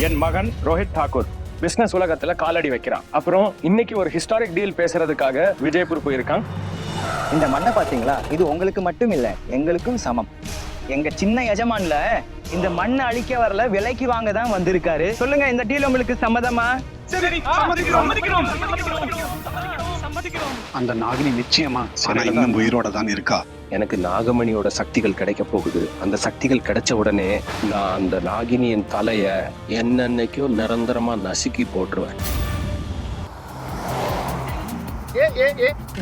என் மகன் ரோஹித் தாக்கூர் பிசினஸ் உலகத்துல காலடி வைக்கிறான். அப்புறம் இன்னைக்கு ஒரு ஹிஸ்டாரிக் டீல் பேசுறதுக்காக விஜயபுர் போயிருக்கான். இந்த மண்ணை பாத்தீங்களா? இது உங்களுக்கு மட்டும் இல்ல, எங்களுக்கும் சமம். எங்க சின்ன எஜமான்ல இந்த மண்ணை அழிக்க வரல, விலைக்கு வாங்க தான் வந்திருக்காரு. சொல்லுங்க, இந்த டீல் உங்களுக்கு சம்மதமா? அந்த நாகினி நிச்சயமா இன்னும் உயிரோட தான் இருக்கா. எனக்கு நாகமணியோட சக்திகள் கிடைக்க போகுது. அந்த சக்திகள் கிடைச்ச உடனே நான் அந்த நாகினியின் தலைய என்னன்னைக்கும் நிரந்தரமா நசுக்கி போட்டுருவேன்.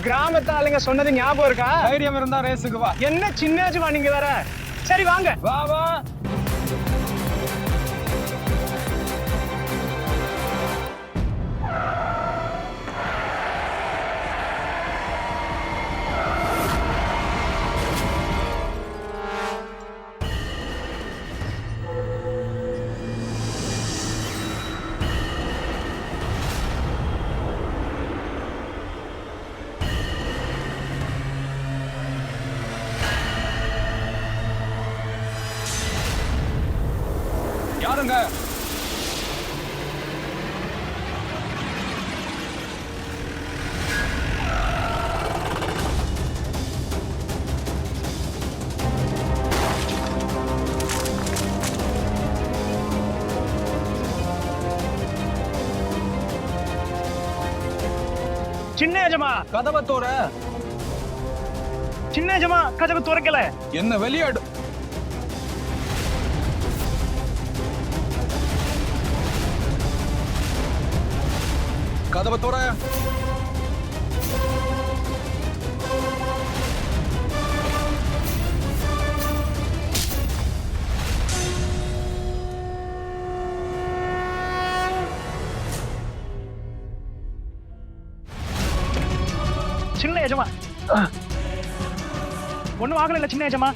கிராமத்து ஆளுங்க சொன்னது ஞாபகம் இருக்கா? தைரியம் இருந்தா ரேஸுக்கு வா. என்ன சின்னாச்சுமா நீங்க வேற? சரி வாங்க. வா வா. யாருங்க? சின்ன எஜமா கதவை தோற. சின்ன எஜமா கதவு துறக்கல. என்ன வெளியாடு. கதவை தோற. சின்ன எஜமா ஒண்ணும் ஆகல இல்ல சின்ன எஜமா?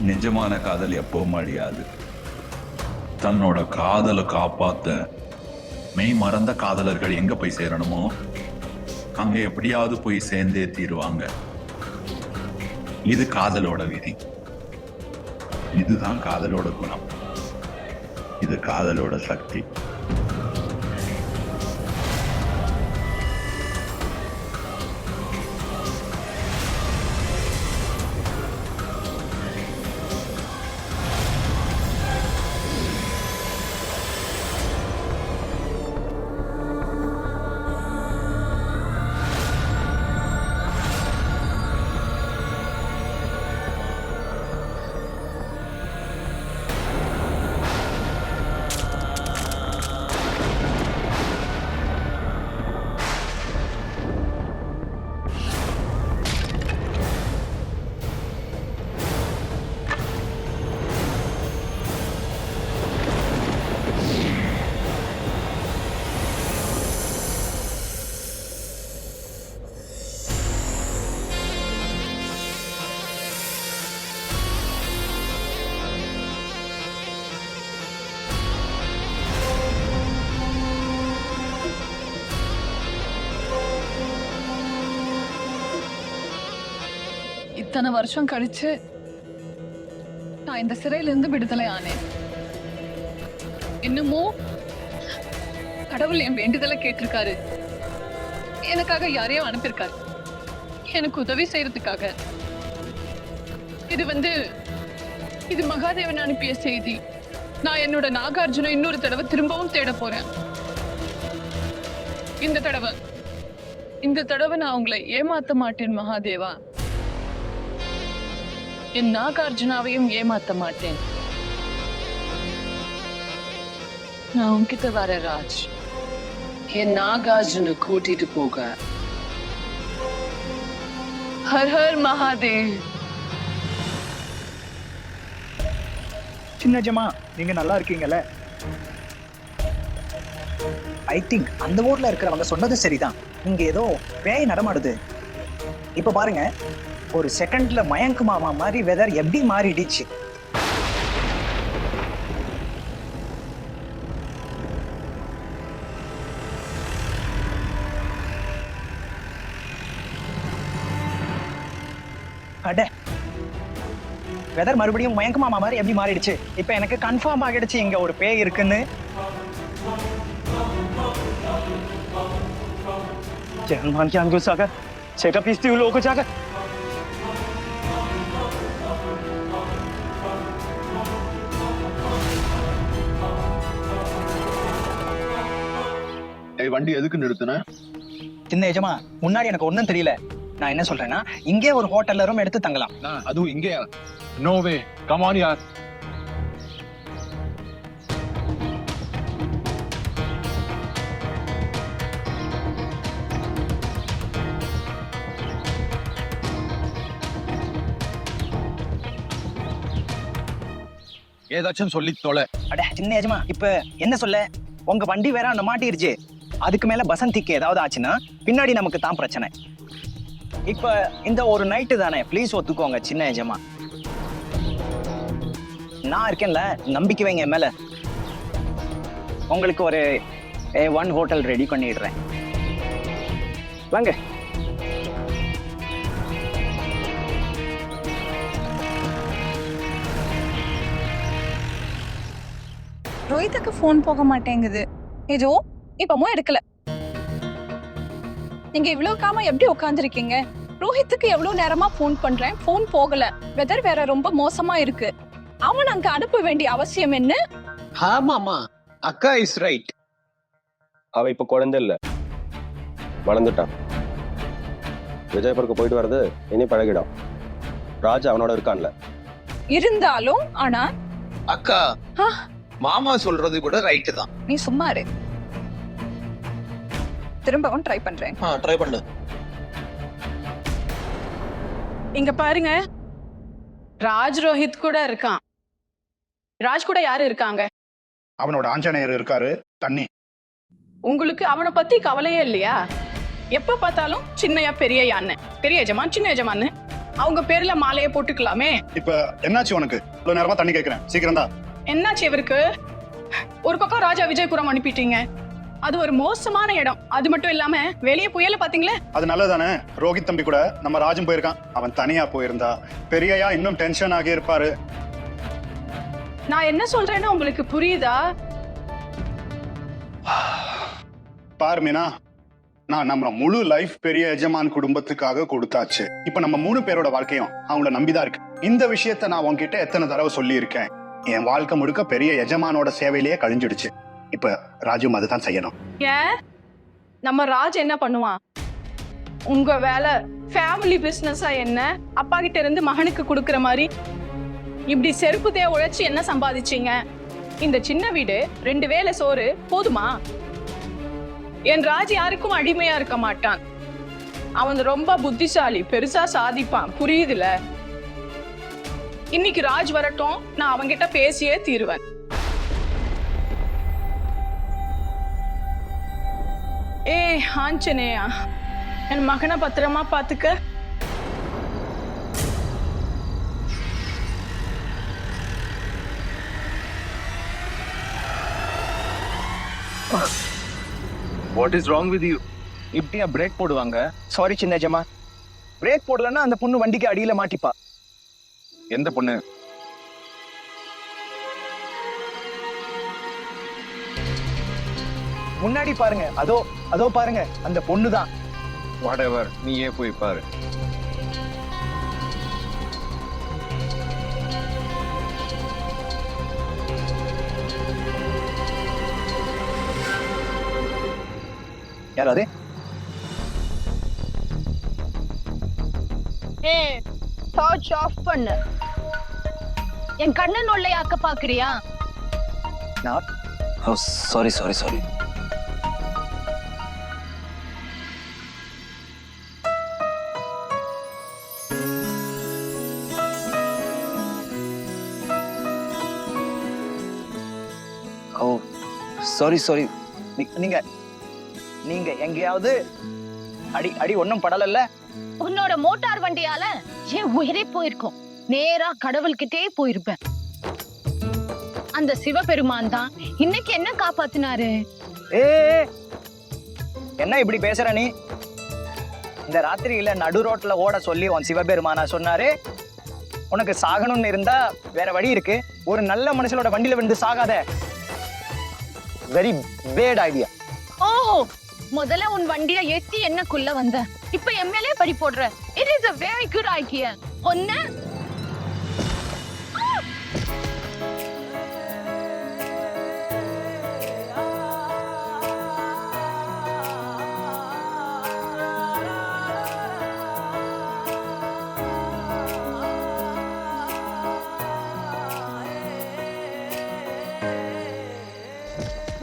நிஜமான காதல் எப்பவும் அழியாது. தன்னோட காதலை காப்பாத்த மெய் மறந்த காதலர்கள் எங்க போய் சேரணுமோ அங்க எப்படியாவது போய் சேர்ந்தே தீருவாங்க. இது காதலோட விதி. இதுதான் காதலோட குணம். இது காதலோட சக்தி. இத்தனை வருஷம் கழிச்சு நான் இந்த சிறையில இருந்து விடுதலை ஆனேன். இன்னமும் கடவுள் என் வேண்டுதலை கேட்டிருக்காரு. எனக்காக யாரையும் அனுப்பியிருக்காரு, எனக்கு உதவி செய்யறதுக்காக. இது மகாதேவன் அனுப்பிய செய்தி. நான் என்னோட நாகார்ஜுன இன்னொரு தடவை திரும்பவும் தேட போறேன். இந்த தடவை நான் உங்களை ஏமாத்த மாட்டேன் மகாதேவா. என் நாகார்ஜுனாவையும் ஏமாத்த மாட்டேன். நான் உன்கிட்ட வர ராஜ். என் நாகார்ஜுன கூட்டிட்டு போக. Her her Mahadev. சின்ன எஜமா, நீங்க நல்லா இருக்கீங்கல்ல? ஐ திங்க் அந்த ஊர்ல இருக்கிறவங்க சொன்னது சரிதான். இங்க ஏதோ பேய் நடமாடுது. இப்ப பாருங்க, ஒரு செகண்ட்ல மயங்கு மாமா மாதிரி வெதர் எப்படி மாறிடுச்சு. அட வெதர் மறுபடியும் மயங்க மாமா மாதிரி எப்படி மாறிடுச்சு. இப்ப எனக்கு கன்ஃபார்ம் ஆகிடுச்சு இங்க ஒரு பேய் இருக்குன்னு. Jangan ganggu saya. Saya pasti dulu aku jaga. வண்டி எதுக்கு நிறுத்தின? சின்ன எஜமா, முன்னாடி எனக்கு ஒண்ணும் தெரியல. நான் என்ன சொல்றேன்னா, இங்கே ஒரு ஹோட்டல்ல ரூம் எடுத்து தங்கலாம். அதுவும் இங்கே? நோ வே, கம் ஆன் யார். ஏதாச்சும் சொல்லி தொலை. அட சின்ன எஜமா, இப்ப என்ன சொல்ல, உங்க வண்டி வேற அந்த மாட்டிருச்சு. அதுக்கு மேல பசந்திக்கு ஏதாவது ஆச்சுன்னா பின்னாடி நமக்கு தான் பிரச்சனை. இப்ப இந்த ஒரு நைட்டு தானே, ப்ளீஸ் ஒத்துக்கோங்க சின்ன எஜமா. நான் இருக்கேன்ல, நம்பிக்கை வைங்க என் மேல. உங்களுக்கு ஒரு A1 ஹோட்டல் ரெடி பண்ணிடுறேன். வாங்க. ரோஹித்துக்கு ஃபோன் போக மாட்டேங்குது. ஏதோ இப்பமும் எடுக்கல. நீங்க இவ்வளவு காம எப்படி உட்காந்துருக்கீங்க? ரோஹித்துக்கு எவ்வளவு நேரமா ஃபோன் பண்றேன், ஃபோன் போகல. வெதர் வேற ரொம்ப மோசமா இருக்கு. அவன் அங்க அனுப்ப வேண்டிய அவசியம் என்ன? ஆமாமா, அக்கா இஸ் ரைட். அவ இப்ப குழந்தை இல்ல, வளர்ந்துட்டான். விஜயபுருக்கு போயிட்டு வர்றது இனி பழகிடும். ராஜா அவனோட இருக்கான்ல. இருந்தாலும் ஆனா அக்கா, மாமா சொல்றது கூட ரைட்டு தான். நீ சும்மா இரு. திரும்பவும் ட்ரை பண்றேன். ட்ரை பண்ணு. இங்க பாருங்க, ராஜ் ரோஹித் கூட இருக்கான். ராஜ் கூட யாரு இருக்காங்க? அவனோட ஆஞ்சநேயர் இருக்காரு, தண்ணி. உங்களுக்கு அவனை பத்தி கவலையே இல்லையா? எப்ப பார்த்தாலும் சின்னையா பெரியயான்னு, பெரிய எஜமான் சின்ன எஜமான்னு அவங்க பேர்ல மாலையை போட்டுக்கலாமே. இப்ப என்னாச்சு உனக்கு? இவ்வளவு நேரமா தண்ணி கேட்கிறேன், சீக்கிரம் தான். என்னாச்சு இவருக்கு? ஒரு பக்கம் ராஜா விஜயபுரம் அனுப்பிட்டீங்க. அது ஒரு மோசமான இடம். அது மட்டும் இல்லாம வெளியே புயல பாத்தீங்களே. அது நல்லதானே. ரோஹித் தம்பி கூட நம்ம ராஜும் போயிருக்கான். அவன் தனியா போயிருந்தா பெரியயா இன்னும் டென்ஷன் ஆகி இருப்பாரு. நான் என்ன சொல்றேன்னு உங்களுக்கு புரியுதா? பாரு மீனா, நான் நம்ம முழு லைஃப் பெரிய எஜமான் குடும்பத்துக்காக கொடுத்தாச்சு. இப்ப நம்ம 3 பேரோட வாழ்க்கையும் அவங்கள நம்பிதான் இருக்கு. இந்த விஷயத்த நான் உன்கிட்ட எத்தனை தடவை சொல்லி இருக்கேன். என் வாழ்க்கை முழுக்க பெரிய எஜமானோட சேவையிலேயே கழிஞ்சிடுச்சு. இப்ப ராஜும் அதுதான் செய்யணும். ஏன் நம்ம ராஜ் என்ன பண்ணுவான்? உங்க வேலை ஃபேமிலி பிசினஸா என்ன? அப்பா கிட்ட இருந்து மகனுக்கு கொடுக்கற மாதிரி இப்படி செருப்புதே உழைச்சு என்ன சம்பாதிச்சீங்க? இந்த சின்ன வீடு 2 வேளை சோறு போதுமா? என் ராஜ் யாருக்கும் அடிமையா இருக்க மாட்டான். அவன் ரொம்ப புத்திசாலி, பெருசா சாதிப்பான். புரியுதுல? இன்னைக்கு ராஜ் வரட்டும், நான் அவங்கிட்ட பேசியே தீருவேன். ஆஞ்சநேயா, என் மகனை பத்திரமா பாத்துக்க. What is wrong with you? இப்படியா பிரேக் போடுவாங்க? சாரி சின்ன எஜமா, பிரேக் போடலன்னா அந்த பொண்ணு வண்டிக்கு அடியில மாட்டிப்பா. எந்த பொண்ணு? முன்னாடி பாருங்க, அதோ அதோ பாருங்க, அந்த பொண்ணுதான். வாட் எவர், நீயே போய் பாரு. யாராவது? டார்ச் ஆஃப் பண்ணு. என் கண்ணை நொல்லையாக்க பாக்குறியா? Sorry sorry sorry. Oh sorry sorry. நீங்க நீங்க எங்கேயாவது அடி ஒன்னும் படலல்ல? உன்னோட மோட்டார் வண்டியால என் உயிரே போயிருக்கும். நேரா கடவுள்கிட்டே போயிருப்பேன். அந்த சிவபெருமான் தான் இன்னைக்கு என்ன காப்பாத்தினாரு. என்ன இப்படி பேசுற நீ? இந்த ராத்திரியில நடு ரோட்ல ஓட சொல்லி உன் சிவபெருமானா சொன்னாரு, உனக்கு சாகணும்னு இருந்தா வேற வழி இருக்கு, ஒரு நல்ல மனுஷனோட வண்டியில விழுந்து சாகாத. Very bad idea. ஓஹோ, முதல்ல உன் வண்டியை ஏத்தி என்னக்குள்ள வந்த, இப்ப எம்எல்ஏ படி போடுற. It is a very good idea. ஒன்னு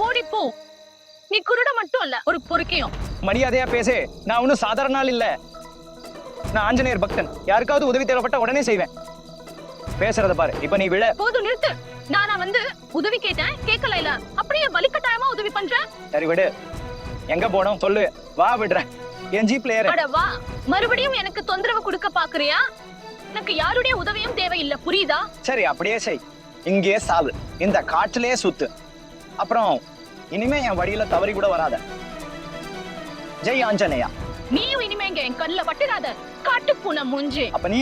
ஓடிப்போ. நீ குருட மட்டும் இல்ல, ஒரு பொறுக்கையும். மரியாதையா பேசு, நான் ஒன்னும் சாதாரண ஆள் இல்ல. நான் ஆஞ்சநேயர் பக்தன், யாருக்காவது உதவி தேவைப்பட்ட உடனே செய்வேன். பேசுறத பாரு, இப்ப நீ விழ. போதும் நிறுத்து. நானா வந்து உதவி கேட்டேன், கேட்கல இல்ல, அப்படியே வலிக்கட்டாயமா உதவி பண்ற. சரி விடு, எங்க போனோம் சொல்லு, வா விடுறேன். என் ஜீப்ல ஏறு. அட வா, மறுபடியும் எனக்கு தொந்தரவு கொடுக்க பாக்குறியா? எனக்கு யாருடைய உதவியும் தேவையில்லை, புரியுதா? சரி அப்படியே செய், இங்கேயே சாவு, இந்த காட்டிலேயே சுத்து. அப்புறம் இனிமே என் வழியில தவறி கூட வராத. ஜெய் ஆஞ்சநேயா. நீயும் இனிமே இங்க என் கண்ணுல பட்டுறாத, காட்டு பூனை மூஞ்சி. அப்ப நீ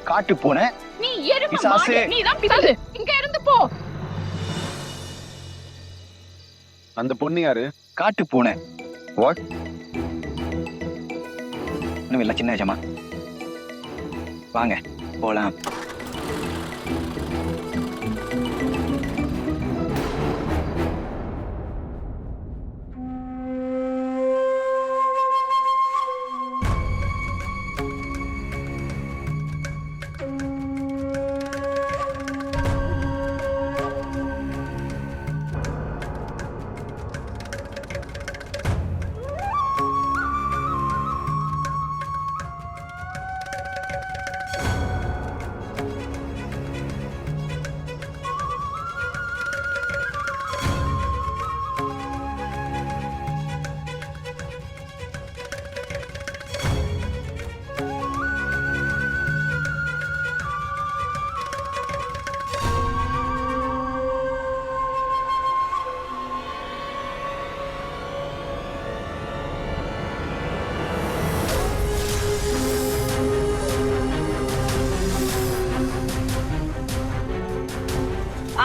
காட்டு பூனை, நீ எருமை பிசாசு. மாடு, நீ தான் பிசாசு. இங்க இருந்து போ. அந்த பொண்ணு யாரு? காட்டு பூனை. வாட்? இன்னும் இல்ல சின்ன ஜமா, வாங்க போலாம்.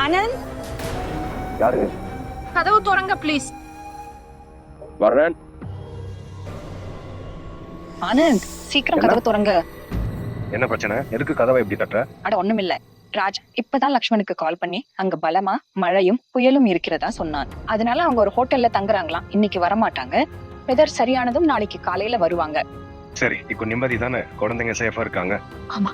ஆனந்த், யாரு? கதவு திறங்க ப்ளீஸ். வர்றேன். ஆனந்த் சீக்கிரம் கதவு திறங்க. என்ன பிரச்சனை? எதுக்கு கதவை இப்படி தட்டுற? அட ஒண்ணும் இல்ல ராஜ், இப்பதான் லக்ஷ்மணுக்கு கால் பண்ணி அங்க பலமா மழையும் புயலும் இருக்கிறதா சொன்னான். அதனால அவங்க ஒரு ஹோட்டல்ல தங்குறாங்களாம், இன்னைக்கு வரமாட்டாங்க. வெதர் சரியானதும் நாளைக்கு காலையில வருவாங்க. சரி, இப்போ நிம்மதி தானே, குழந்தைங்க சேஃபா இருக்காங்க. ஆமா.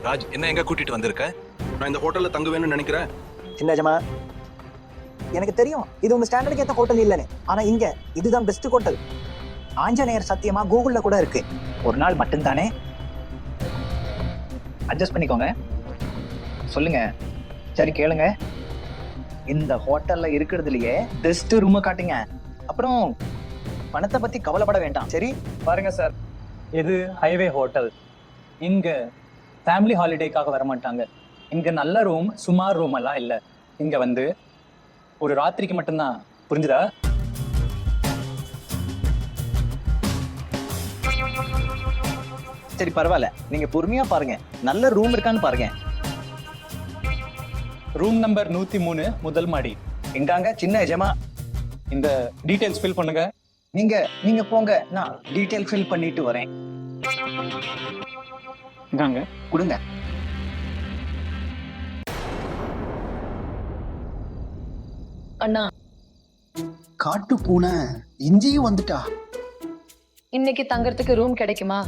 ராஜ், என்ன எங்க கூட்டிட்டு வந்திருக்க? நான் இந்த ஹோட்டல்ல தங்குவேன்னு நினைக்கிறேன். சின்ன ஜமா, எனக்கு தெரியும் இது உங்க ஸ்டாண்டர்டுக்கு ஏத்த ஹோட்டல் இல்லைன்னு, ஆனா இங்க இதுதான் பெஸ்ட் ஹோட்டல். ஆஞ்சநேயர் சத்தியமா கூகுள்ல கூட இருக்கு. ஒரு நாள் மட்டும்தானே, அட்ஜஸ்ட் பண்ணிக்கோங்க. சொல்லுங்க. சரி கேளுங்க, இந்த ஹோட்டல்ல இருக்கிறதுலயே பெஸ்ட் ரூம் காட்டுங்க. அப்புறம் பணத்தை பத்தி கவலைப்பட வேண்டாம். சரி பாருங்க சார், இது ஹைவே ஹோட்டல். இங்க ஃபேமிலி ஹாலிடேக்காக வர மாட்டாங்க. இங்க நல்ல ரூம், சுமார் ரூம் எல்லாம் இல்ல. இங்க வந்து ஒரு ராத்திரிக்கு மட்டும்தான், புரிஞ்சுதா? சரி பரவாயில்ல, நீங்க பொறுமையா பாருங்க, நல்ல ரூம் இருக்கான்னு பாருங்க. ரூம் நம்பர் 103, முதல் மாடி. இந்தாங்க சின்ன எஜமா, இந்த டீடைல்ஸ் ஃபில் பண்ணுங்க. நீங்க போங்க, நான் டீடைல் ஃபில் பண்ணிட்டு வரேன். இந்தாங்க கொடுங்க. அண்ணா, காட்டு பூனை இஞ்சியும் வந்துட்டா. இன்னைக்கு தங்கறதுக்கு ரூம் கிடைக்குமா?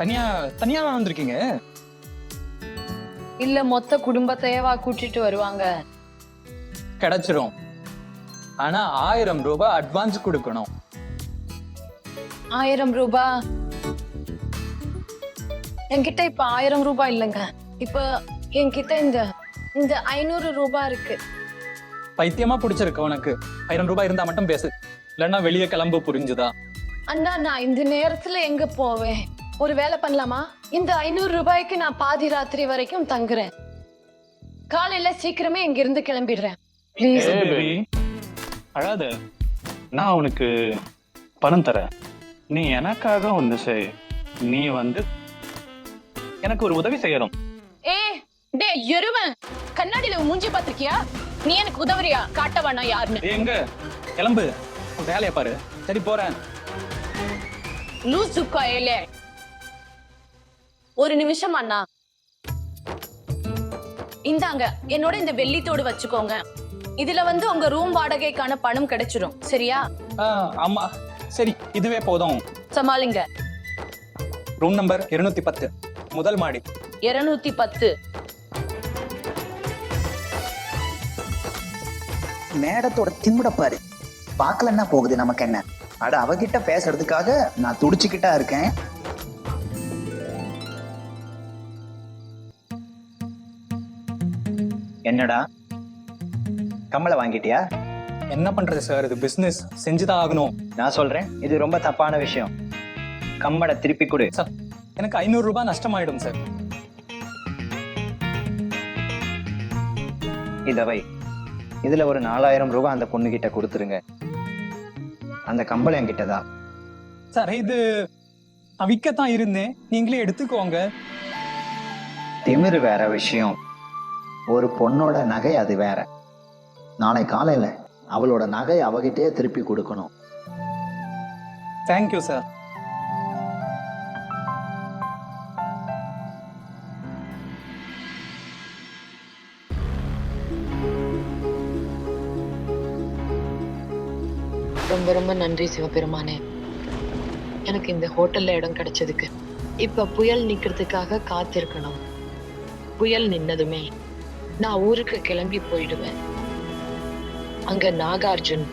தனியா தனியா வந்திருக்கீங்க? இல்ல மொத்த குடும்பத்தையவா கூட்டிட்டு வருவாங்க? கிடைச்சிரும், ஆனா 1000 ரூபாய் அட்வான்ஸ் கொடுக்கணும். 1000 ரூபாய்? என்கிட்ட இப்ப 1000 ரூபாய் இல்லைங்க. இப்ப என்கிட்ட இந்த 500 ரூபாய் இருக்கு. பைத்தியமா பிடிச்சிருக்கு உனக்கு. 1000 ரூபாய் இருந்தா மட்டும் பேசு, இல்லைன்னா வெளியே கிளம்பு, புரிஞ்சுதா? அண்ணா, நான் இந்த நேரத்துல எங்க போவேன்? ஒரு வேலை பண்ணலாமா? இந்த 500 ரூபாய்க்கு நான் பாதி ராத்திரி வரைக்கும் தங்குறேன். காலையில சீக்கிரமே இங்க இருந்து கிளம்பிடுறேன் ப்ளீஸ். பேபி அழாத, நான் உனக்கு பணம் தரேன். நீ எனக்காக ஒன்று செய். நீ வந்து எனக்கு ஒரு உதவி செய்யணும். ஏ டே எருவன், கண்ணாடியில உன் மூஞ்சி பாத்திருக்கியா? நீ எனக்கு உதவுறியா? காட்ட வேணாம் யாருன்னு. எங்க கிளம்பு, வேலையை பாரு. சரி போறேன். லூசு கோயிலே. ஒரு நிமிஷம் அண்ணா, இந்தாங்க என்னோட இந்த வெள்ளித்தோடு வச்சுக்கோங்க. இதுல வந்து உங்க ரூம் வாடகைக்கான பணம் கிடைச்சிடும், சரியா? ஆமா சரி, இதுவே போதும். சமாளிங்க. ரூம் நம்பர் 210, முதல் மாடி. 210. மேடத்தோட திமிட பாரு. பார்க்கலன்னா போகுது, நமக்கு என்ன? அட அவகிட்ட பேசுறதுக்காக நான் துடிச்சுக்கிட்டா இருக்கேன். என்னடா கம்மலை வாங்கிட்டியா? என்ன பண்றது சார், இது பிசினஸ், செஞ்சுதான் ஆகணும். நான் சொல்றேன், இது ரொம்ப தப்பான விஷயம். கம்மலை திருப்பி கொடு. சார் எனக்கு 500 ரூபாய் நஷ்டமாயிடும் சார். இத வை. இதுல ஒரு 4000 ரூபாய் அந்த பொண்ணு கிட்ட கொடுத்துருங்க. அந்த கம்பளம் என்கிட்டதான். சார் இது நான் விற்கத்தான் இருந்தேன், நீங்களே எடுத்துக்கோங்க. திமிரு வேற விஷயம், ஒரு பொண்ணோட நகை அது வேற. நாளை காலையில அவளோட நகை அவகிட்டே திருப்பி கொடுக்கணும். Thank you sir. ரொம்ப ரொம்ப நன்றி சிவபெருமானே, எனக்கு இந்த ஹோட்டல்ல இடம் கிடைச்சதுக்கு. இப்ப புயல் நிக்கிறதுக்காக காத்திருக்கணும். புயல் நின்னதுமே நான் ஊருக்கு கிளம்பி போயிடுவேன். அங்க நாகார்ஜுன்,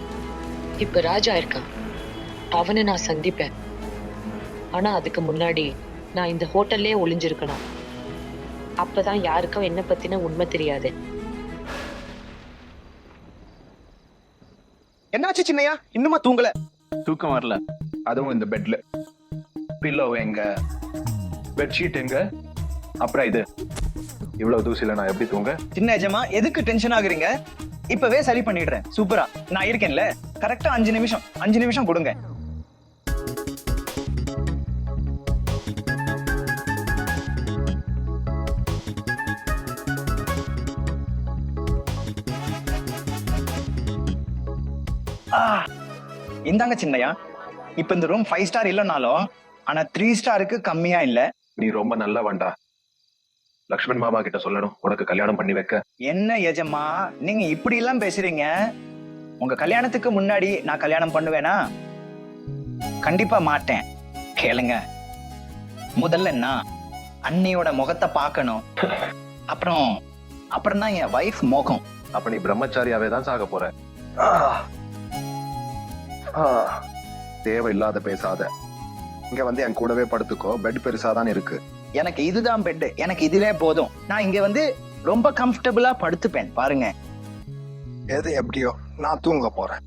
இப்ப ராஜா இருக்கான், அவனை நான் சந்திப்பேன். ஆனா அதுக்கு முன்னாடி நான் இந்த ஹோட்டல்லே ஒளிஞ்சிருக்கணும். அப்பதான் யாருக்கும் என்ன பத்தின உண்மை தெரியாது. என்னாச்சு சின்னையா, இன்னுமா தூங்கல? தூக்கம் வரல, அதுவும் இந்த பெட்ல. பில்லோ எங்க, பெட்ஷீட் எங்க, அப்புறம் இது இவ்வளவு தூசில நான் எப்படி தூங்க? சின்ன எஜமா எதுக்கு டென்ஷன் ஆகுறீங்க? இப்பவே சரி பண்ணிடுறேன். சூப்பரா நான் இருக்கேன்ல. கரெக்டா 5 நிமிஷம் கொடுங்க. இந்தாங்க சின்னையா. இப்ப இந்த ரூம் 5 ஸ்டார் இல்லைனாலும் ஆனா 3 ஸ்டாருக்கு கம்மியா இல்ல. நீ ரொம்ப நல்ல வேண்டா. லக்ஷ்மண் மாமா கிட்ட சொல்லணும் உனக்கு கல்யாணம் பண்ணி வைக்க. என்ன எஜமா நீங்க இப்படி எல்லாம் பேசுறீங்க? உங்க கல்யாணத்துக்கு முன்னாடி நான் கல்யாணம் பண்ணுவேனா? கண்டிப்பா மாட்டேன். கேளுங்க, முதல்ல நான் அண்ணியோட முகத்தை பார்க்கணும். அப்புறம் தான் என் வைஃப் மோகம். அப்ப நீ பிரம்மச்சாரியாவே தான் சாக போற. தேவையில்லாத பேசாத. இங்க வந்து என் கூடவே படுத்துக்கோ. பெட் பெருசாதான் இருக்கு. எனக்கு இதுதான் பெட், எனக்கு இதுலே போதும். நான் இங்க வந்து ரொம்ப கம்ஃபர்டபுளா படுத்துப்பேன். பாருங்க. எது எப்படியோ நான் தூங்க போறேன்.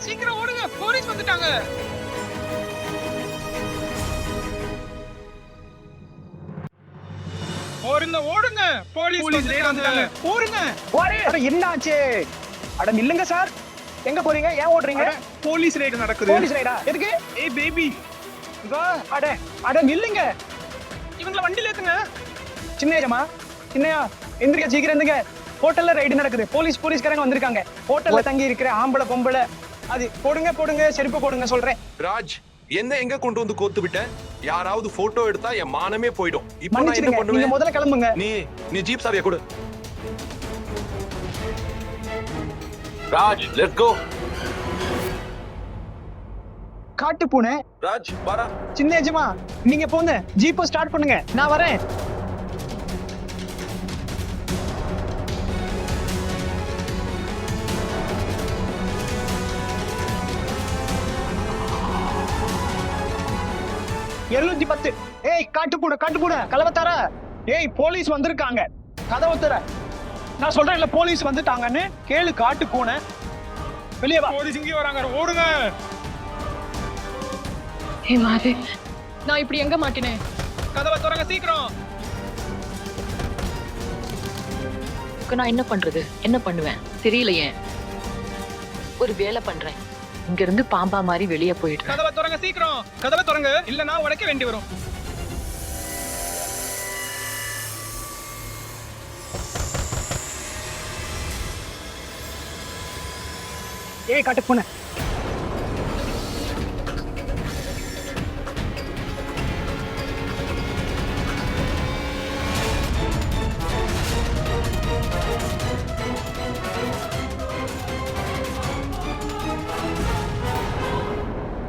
சீக்கிரம் ஓடுங்க, போலீஸ் வந்துட்டாங்க. ஓடுங்க, போலீஸ் வந்துட்டாங்க. ஓடுங்க. என்னாச்சு? அட நில்லுங்க சார். எங்க போறீங்க? ஏன் ஓடுறீங்க? போலீஸ் ரைடு நடக்குது. போலீஸ் ரைடா? எதுக்கு? ஏய் பேபி, அட நில்லுங்க. இவங்கள வண்டில ஏத்துங்க. சின்னையா எந்திரிக்க, சீக்கிரம் எந்திரிங்க. ஹோட்டல்ல ரைடு நடக்குது. போலீஸ்காரங்க வந்திருக்காங்க. ஹோட்டல்ல தங்கி இருக்கிற ஆம்பளை பொம்பளை அது போடுங்க, செருப்பு போடுங்க சொல்றேன். ராஜ், என்ன எங்க கொண்டு வந்து கோத்து விட்ட? யாராவது போட்டோ எடுத்தா என் மானமே போயிடும். இப்போ நான் என்ன மன்னிச்சிடுங்க, நீங்க பண்ணுவேன்? முதல்ல கிளம்புங்க. நீ ஜீப் சாவியை கொடு. Raj, let's go. காட்டு பூனை ராஜ், வாடா. சின்ன எஜமா, நீங்க போங்க, ஜீப்பை ஸ்டார்ட் பண்ணுங்க, நான் வரேன். $710. ஏய் காட்டு பூனை கலவத்தார. ஏய் போலீஸ் வந்திருக்காங்க, கதவை தர. நான் சொல்றேன் இல்ல, போலீஸ் வந்துட்டாங்கன்னு கேளு. காட்டு பூனை வெளியே வா. போலீஸ் இங்கே வராங்க, ஓடுங்க. நான் இப்படி எங்க மாட்டினேன்? கதவை திறங்க சீக்கிரம். நான் என்ன பண்றது, என்ன பண்ணுவேன் தெரியலையே. ஒரு வேலை பண்றேன், இங்க இருந்து பாம்பா மாதிரி வெளியே போயிடுறேன். கதவை திறங்க சீக்கிரம், கதவை திறங்க, இல்லனா உடைக்க வேண்டி வரும். ஏய் காட்டு பூனை,